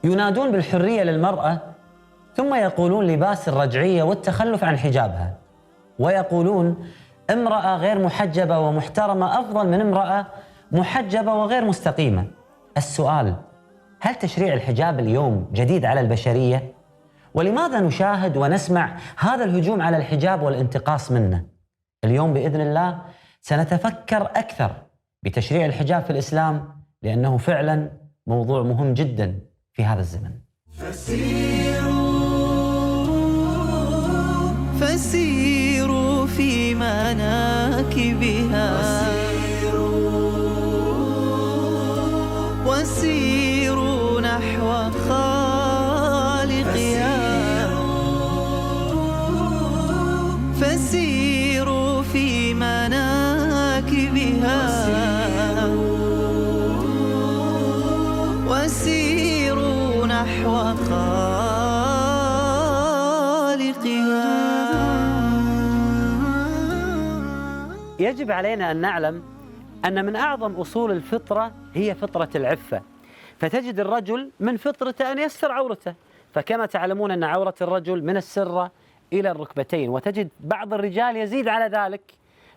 ينادون بالحرية للمرأة ثم يقولون لباس الرجعية والتخلف عن حجابها، ويقولون امرأة غير محجبة ومحترمة أفضل من امرأة محجبة وغير مستقيمة. السؤال: هل تشريع الحجاب اليوم جديد على البشرية؟ ولماذا نشاهد ونسمع هذا الهجوم على الحجاب والانتقاص منه؟ اليوم بإذن الله سنتفكر أكثر بتشريع الحجاب في الإسلام، لأنه فعلا موضوع مهم جدا في هذا الزمن. فسيروا في مناكبها وسيروا نحو خالقها. فسيروا في مناكبها وسيروا نحو خالقها. يجب علينا أن نعلم أن من أعظم أصول الفطرة هي فطرة العفة، فتجد الرجل من فطرته أن يستر عورته، فكما تعلمون أن عورة الرجل من السرة إلى الركبتين، وتجد بعض الرجال يزيد على ذلك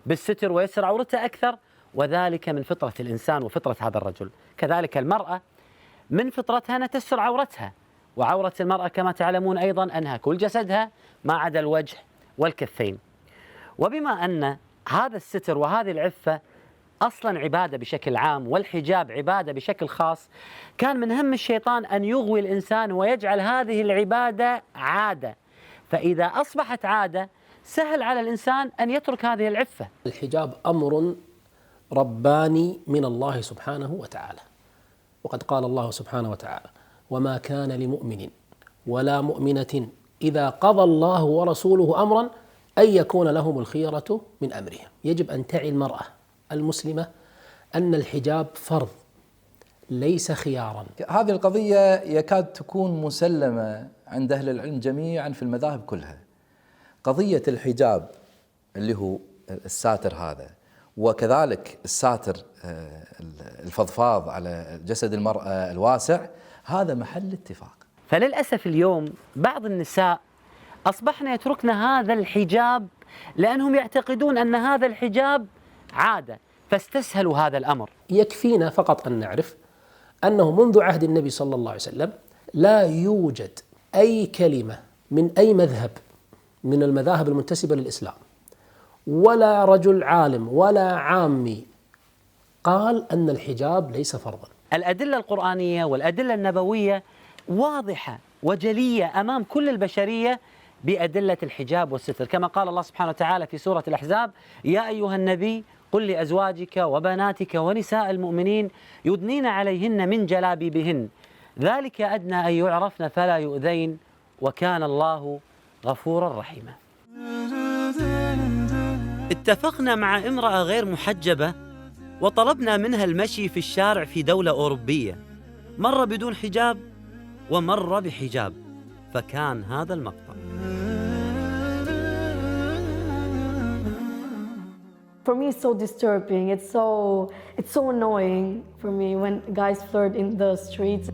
بالستر ويستر عورته أكثر، وذلك من فطرة الإنسان وفطرة هذا الرجل. كذلك المرأة من فطرتها أن تستر عورتها، وعورة المرأة كما تعلمون أيضا أنها كل جسدها ما عدا الوجه والكفين. وبما أن هذا الستر وهذه العفة أصلا عبادة بشكل عام والحجاب عبادة بشكل خاص، كان من هم الشيطان أن يغوي الإنسان ويجعل هذه العبادة عادة، فإذا أصبحت عادة سهل على الإنسان أن يترك هذه العفة. الحجاب أمر رباني من الله سبحانه وتعالى، وقد قال الله سبحانه وتعالى: وما كان لمؤمن ولا مؤمنة إذا قضى الله ورسوله أمرا أن يكون لهم الخيرة من أمرهم. يجب أن تعي المرأة المسلمة أن الحجاب فرض ليس خيارا. هذه القضية يكاد تكون مسلمة عند أهل العلم جميعا في المذاهب كلها. قضية الحجاب اللي هو الساتر هذا، وكذلك الساتر الفضفاض على جسد المرأة الواسع، هذا محل اتفاق. فللأسف اليوم بعض النساء أصبحن يتركن هذا الحجاب لأنهم يعتقدون أن هذا الحجاب عادة، فاستسهلوا هذا الأمر. يكفينا فقط أن نعرف أنه منذ عهد النبي صلى الله عليه وسلم لا يوجد أي كلمة من أي مذهب من المذاهب المنتسبة للإسلام ولا رجل عالم ولا عامي قال أن الحجاب ليس فرضا. الأدلة القرآنية والأدلة النبوية واضحة وجلية أمام كل البشرية بأدلة الحجاب والستر، كما قال الله سبحانه وتعالى في سورة الأحزاب: يا أيها النبي قل لأزواجك وبناتك ونساء المؤمنين يدنين عليهن من جلابيبهن ذلك أدنى أن يعرفن فلا يؤذين وكان الله غفورا رحيما. اتفقنا مع امرأة غير محجبة وطلبنا منها المشي في الشارع في دولة أوروبية، مرة بدون حجاب ومرة بحجاب، فكان هذا المقطع. For me, it's so disturbing. It's so annoying for me when guys flirt in the streets.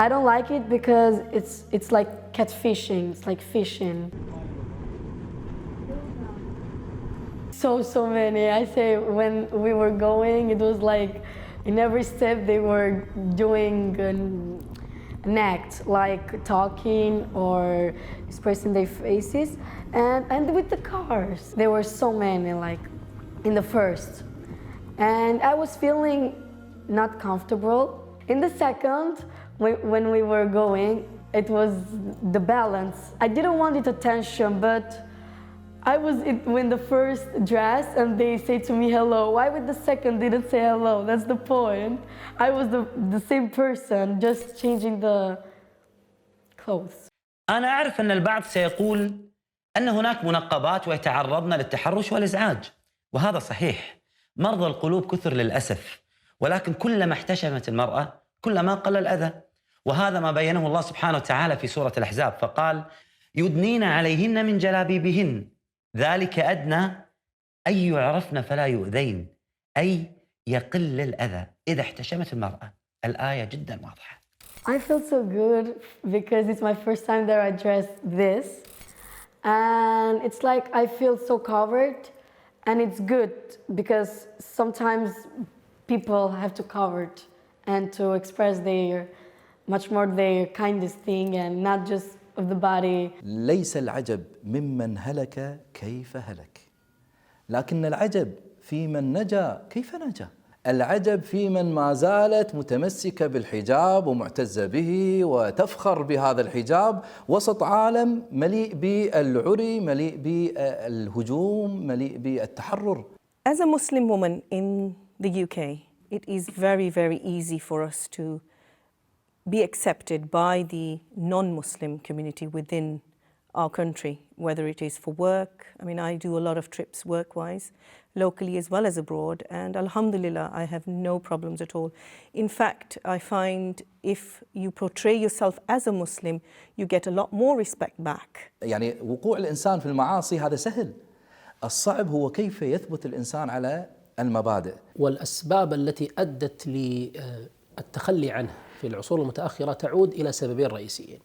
I don't like it because it's like catfishing. It's like fishing. So many. I say when we were going, it was like in every step they were doing an act, like talking or expressing their faces, and with the cars. There were so many, like in the first. And I was feeling not comfortable. In the second, when we were going, it was the balance. I didn't want it attention, but I was in the first dress and they say to me hello. Why with the second didn't say hello? That's the point. I was the same person, just changing the clothes. أنا أعرف أن البعض سيقول أن هناك منقبات ويتعرضن للتحرش والإزعاج، وهذا صحيح. مرضى القلوب كثر للأسف، ولكن كلما احتشمت المرأة كلما قل الأذى، وهذا ما بينه الله سبحانه وتعالى في سورة الأحزاب، فقال: يدنين عليهن من جلابيبهن ذلك أدنى أن يعرفن فلا يؤذين، أي يقل الأذى إذا احتشمت المرأة. الآية جدا واضحة. I feel so good because it's my first time that I dressed this, and it's like I feel so covered, and it's good because sometimes people have to cover it and to express their much more their kindest thing and not just of the body. ليس العجب ممن هلك كيف هلك، لكن العجب في من نجا كيف نجا. العجب في من ما زالت متمسكة بالحجاب ومعتزة به وتفخر بهذا الحجاب وسط عالم مليء بالعري، مليء بالهجوم، مليء بالتحرر. As a Muslim woman in the UK, it is very, very easy for us to be accepted by the non-Muslim community within our country, whether it is for work. I mean, I do a lot of trips work-wise, locally as well as abroad, and alhamdulillah, I have no problems at all. In fact, I find if you portray yourself as a Muslim, you get a lot more respect back. يعني وقوع الإنسان في المعاصي هذا سهل، الصعب هو كيف يثبت الإنسان على المبادئ. والأسباب التي أدت للتخلي عنه في العصور المتأخرة تعود إلى سببين رئيسيين.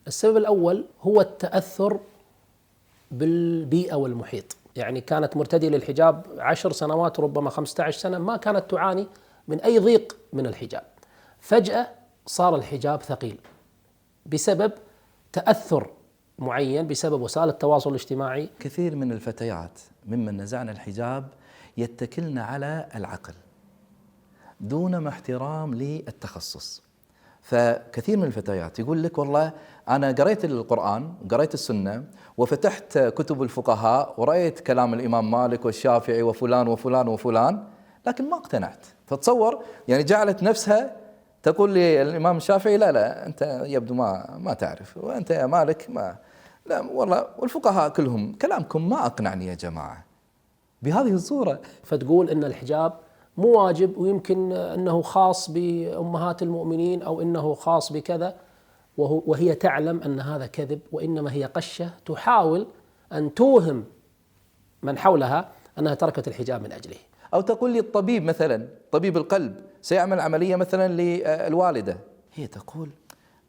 السبب الأول هو التأثر بالبيئة والمحيط، يعني كانت مرتدية للحجاب 10 سنوات ربما 15 سنة ما كانت تعاني من أي ضيق من الحجاب، فجأة صار الحجاب ثقيل بسبب تأثر معين بسبب وسائل التواصل الاجتماعي. كثير من الفتيات ممن نزعنا الحجاب يتكلن على العقل دون ما احترام للتخصص. فكثير من الفتيات يقول لك والله أنا قريت القرآن وقريت السنة وفتحت كتب الفقهاء ورأيت كلام الإمام مالك والشافعي وفلان وفلان وفلان، لكن ما اقتنعت. فتصور يعني جعلت نفسها تقول لي الإمام الشافعي لا أنت يبدو ما تعرف، وأنت يا مالك ما لا والله، والفقهاء كلهم كلامكم ما أقنعني يا جماعة، بهذه الصورة. فتقول إن الحجاب مو واجب ويمكن أنه خاص بأمهات المؤمنين أو أنه خاص بكذا، وهي تعلم أن هذا كذب، وإنما هي قشة تحاول أن توهم من حولها أنها تركت الحجاب من أجله. أو تقول لي الطبيب مثلا، طبيب القلب سيعمل عملية مثلا للوالدة، هي تقول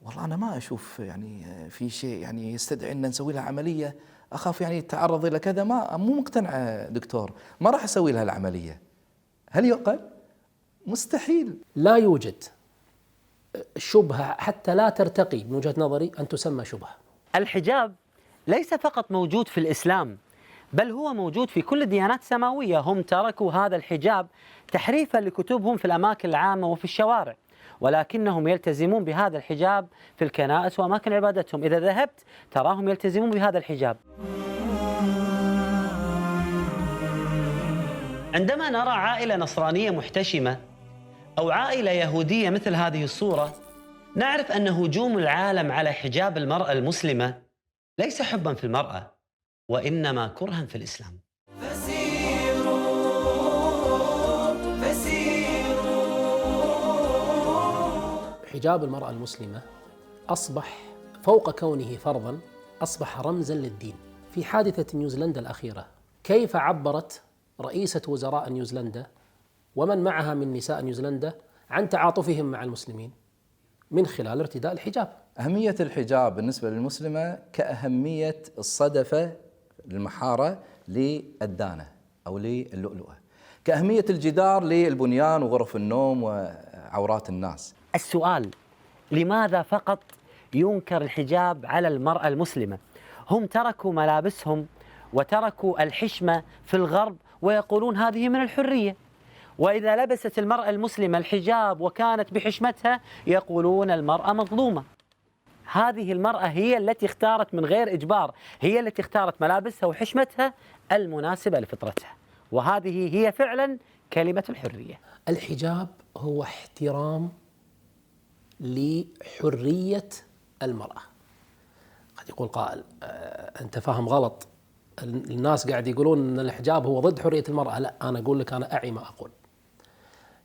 والله أنا ما أشوف يعني في شيء يعني يستدعي أن نسوي لها عملية، أخاف يعني تتعرض إلى كذا، مو مقتنعة دكتور، ما راح أسوي لها العملية. هل يعقل؟ مستحيل. لا يوجد شبهة حتى لا ترتقي من وجهة نظري أن تسمى شبهة. الحجاب ليس فقط موجود في الإسلام، بل هو موجود في كل الديانات السماوية. هم تركوا هذا الحجاب تحريفا لكتبهم في الأماكن العامة وفي الشوارع، ولكنهم يلتزمون بهذا الحجاب في الكنائس وأماكن عبادتهم. إذا ذهبت تراهم يلتزمون بهذا الحجاب. عندما نرى عائلة نصرانية محتشمة أو عائلة يهودية مثل هذه الصورة، نعرف أن هجوم العالم على حجاب المرأة المسلمة ليس حبا في المرأة، وإنما كرها في الإسلام. حجاب المرأة المسلمة أصبح فوق كونه فرضا أصبح رمزا للدين. في حادثة نيوزيلندا الأخيرة كيف عبرت رئيسة وزراء نيوزيلندا ومن معها من نساء نيوزيلندا عن تعاطفهم مع المسلمين؟ من خلال ارتداء الحجاب. أهمية الحجاب بالنسبة للمسلمة كأهمية الصدفة المحارة للدانة أو للؤلؤة، كأهمية الجدار للبنيان وغرف النوم وعورات الناس. السؤال: لماذا فقط ينكر الحجاب على المرأة المسلمة؟ هم تركوا ملابسهم وتركوا الحشمة في الغرب ويقولون هذه من الحرية، وإذا لبست المرأة المسلمة الحجاب وكانت بحشمتها يقولون المرأة مظلومة. هذه المرأة هي التي اختارت من غير إجبار، هي التي اختارت ملابسها وحشمتها المناسبة لفطرتها، وهذه هي فعلا كلمة الحرية. الحجاب هو احترام لحرية المرأة. قد يقول قائل أنت فاهم غلط، الناس قاعد يقولون أن الحجاب هو ضد حرية المرأة. لا، أنا أقول لك أنا أعي ما أقول.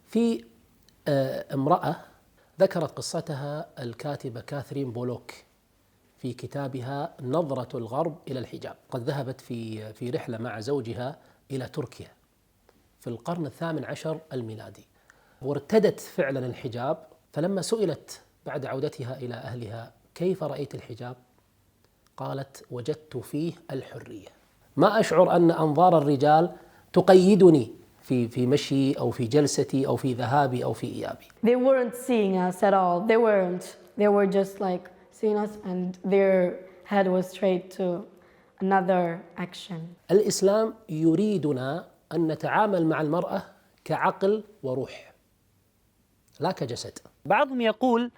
في امرأة ذكرت قصتها الكاتبة كاثرين بولوك في كتابها نظرة الغرب إلى الحجاب. قد ذهبت في رحلة مع زوجها إلى تركيا، في القرن الثامن عشر الميلادي، وارتدت فعلا الحجاب. فلما سئلت بعد عودتها إلى أهلها كيف رأيت الحجاب؟ قالت: وجدت فيه الحرية، ما أشعر أن أنظار الرجال تقيدني في مشي أو في جلستي أو في ذهابي أو في إيابي. They weren't seeing us at all. They weren't. They were just like seeing us and their head was straight to another action. الإسلام يريدنا أن نتعامل مع المرأة كعقل وروح لا كجسد. بعضهم يقول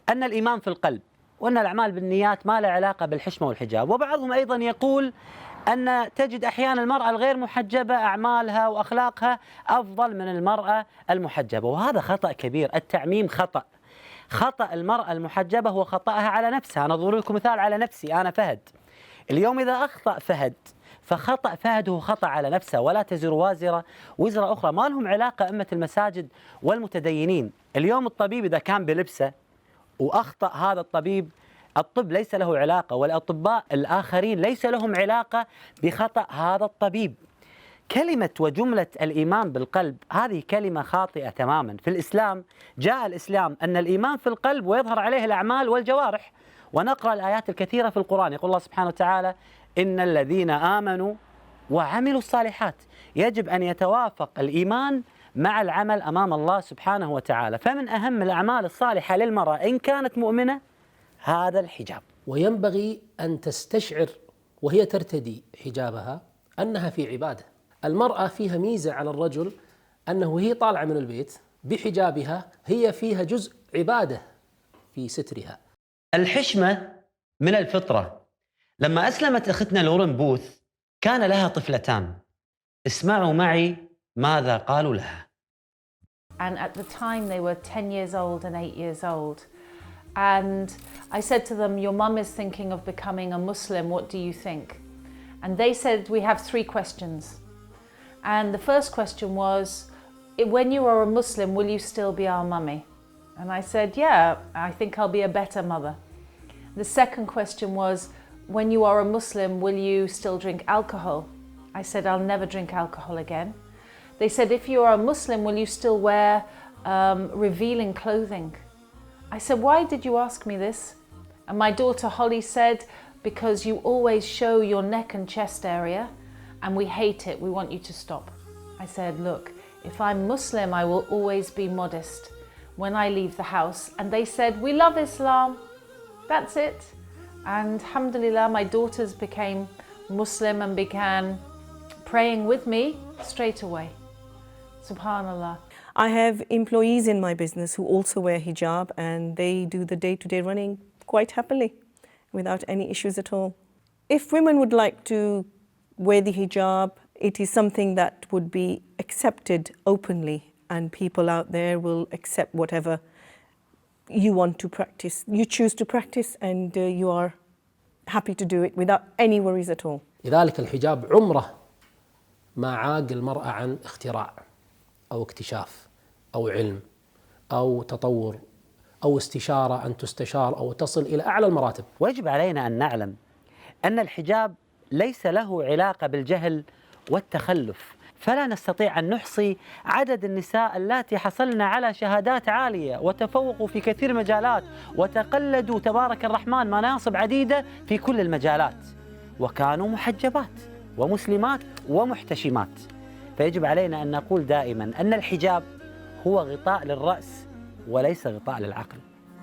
أن الإيمان في القلب وأن الأعمال بالنيات ما لها علاقة بالحشمة والحجاب، وبعضهم أيضا يقول أن تجد أحيانا المرأة الغير محجبة أعمالها وأخلاقها أفضل من المرأة المحجبة، وهذا خطأ كبير. التعميم خطأ المرأة المحجبة هو خطأها على نفسها. أنا أضرب لكم مثال على نفسي، أنا فهد. اليوم إذا أخطأ فهد فخطأ فهد هو خطأ على نفسه، ولا تزر وازرة وزر أخرى. ما لهم علاقة أئمة المساجد والمتدينين. اليوم الطبيب إذا كان بلبسه وأخطأ هذا الطبيب، الطب ليس له علاقة، والأطباء الآخرين ليس لهم علاقة بخطأ هذا الطبيب. كلمة وجملة الإيمان بالقلب هذه كلمة خاطئة تماما. في الإسلام جاء الإسلام أن الإيمان في القلب ويظهر عليه الأعمال والجوارح، ونقرأ الآيات الكثيرة في القرآن. يقول الله سبحانه وتعالى: إن الذين آمنوا وعملوا الصالحات. يجب أن يتوافق الإيمان مع العمل أمام الله سبحانه وتعالى. فمن أهم الأعمال الصالحة للمرأة إن كانت مؤمنة هذا الحجاب. وينبغي أن تستشعر وهي ترتدي حجابها أنها في عبادة. المرأة فيها ميزة على الرجل، أنه هي طالعة من البيت بحجابها هي فيها جزء عبادة في سترها. الحشمة من الفطرة. لما أسلمت أختنا لورين بوث كان لها طفلتان. اسمعوا معي ماذا قالوا لها. And at the time they were 10 years old and 8 years old. And I said to them, your mum is thinking of becoming a Muslim, what do you think? And they said, we have 3 questions. And the first question was, when you are a Muslim, will you still be our mummy? And I said, yeah, I think I'll be a better mother. The second question was, when you are a Muslim, will you still drink alcohol? I said, I'll never drink alcohol again. They said, if you are a Muslim, will you still wear revealing clothing? I said, why did you ask me this? And my daughter Holly said, because you always show your neck and chest area and we hate it, we want you to stop. I said, look, if I'm Muslim, I will always be modest when I leave the house. And they said, we love Islam, that's it. And alhamdulillah, my daughters became Muslim and began praying with me straight away. Subhanallah. I have employees in my business who also wear hijab and they do the day-to-day running quite happily without any issues at all. If women would like to wear the hijab, it is something that would be accepted openly and people out there will accept whatever you want to practice. You choose to practice and you are happy to do it without any worries at all. لذلك الحجاب عمره ما عاق المرأة عن اختراع أو اكتشاف أو علم أو تطور أو استشارة أن تستشار أو تصل إلى أعلى المراتب. ويجب علينا أن نعلم أن الحجاب ليس له علاقة بالجهل والتخلف، فلا نستطيع أن نحصي عدد النساء اللاتي حصلن على شهادات عالية وتفوقوا في كثير مجالات وتقلدوا تبارك الرحمن مناصب عديدة في كل المجالات وكانوا محجبات ومسلمات ومحتشمات. فيجب علينا أن نقول دائما أن الحجاب هو غطاء للرأس وليس غطاء للعقل.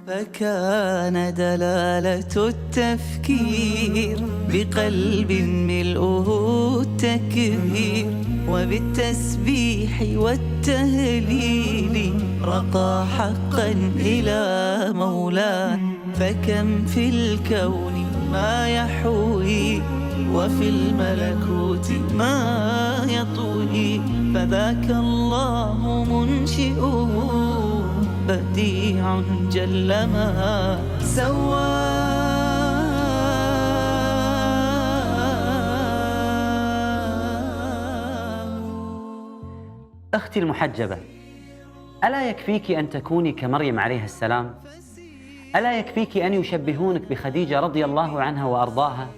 فكان دلالة التفكير بقلب ملؤه التكبير وبالتسبيح والتهليل رقى حقا إلى مولاه. فكم في الكون ما يحوي وفي الملكوت ما يطوي فذاك الله منشئه بديع جل ما سوى. أختي المحجبة، ألا يكفيك أن تكوني كمريم عليها السلام؟ ألا يكفيك أن يشبهونك بخديجة رضي الله عنها وأرضاها؟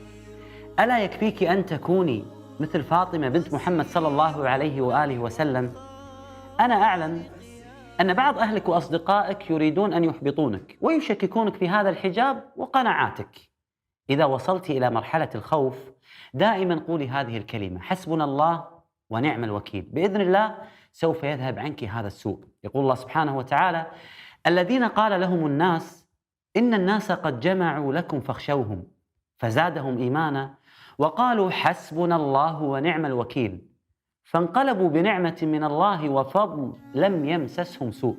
ألا يكفيك أن تكوني مثل فاطمة بنت محمد صلى الله عليه وآله وسلم، أنا أعلم أن بعض أهلك وأصدقائك يريدون أن يحبطونك ويشككونك في هذا الحجاب وقناعاتك. إذا وصلت إلى مرحلة الخوف دائما قولي هذه الكلمة: حسبنا الله ونعم الوكيل. بإذن الله سوف يذهب عنك هذا السوء. يقول الله سبحانه وتعالى: الذين قال لهم الناس إن الناس قد جمعوا لكم فاخشوهم فزادهم إيمانا وقالوا حسبنا الله ونعم الوكيل فانقلبوا بنعمة من الله وفضل لم يمسسهم سوء.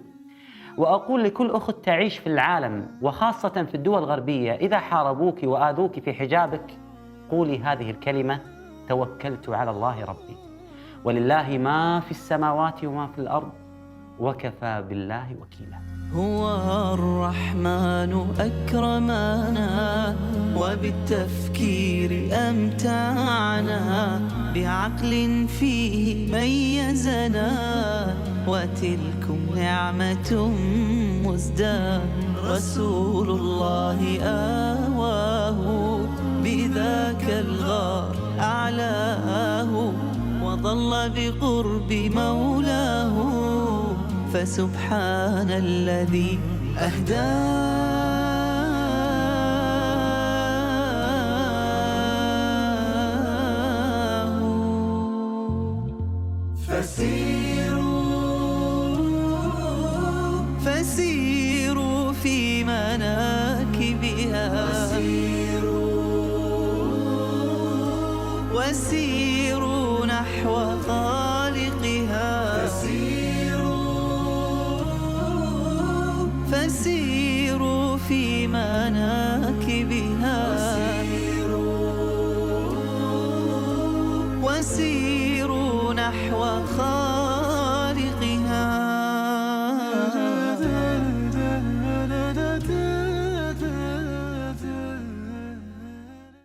وأقول لكل أخت تعيش في العالم وخاصة في الدول الغربية: إذا حاربوك وآذوك في حجابك قولي هذه الكلمة: توكلت على الله ربي ولله ما في السماوات وما في الأرض وكفى بالله وكيلا. هو الرحمن أكرمنا وبالتفكير أمتعنا بعقل فيه ميزنا وتلكم نعمة مزداد. رسول الله آواه بذاك الغار أعلاه وظل بقرب مولاه فسبحان الذي أهداه. فسيروا في مناكبها وسيروا نحو خالقها. فسيروا في مناكبها وسيروا نحو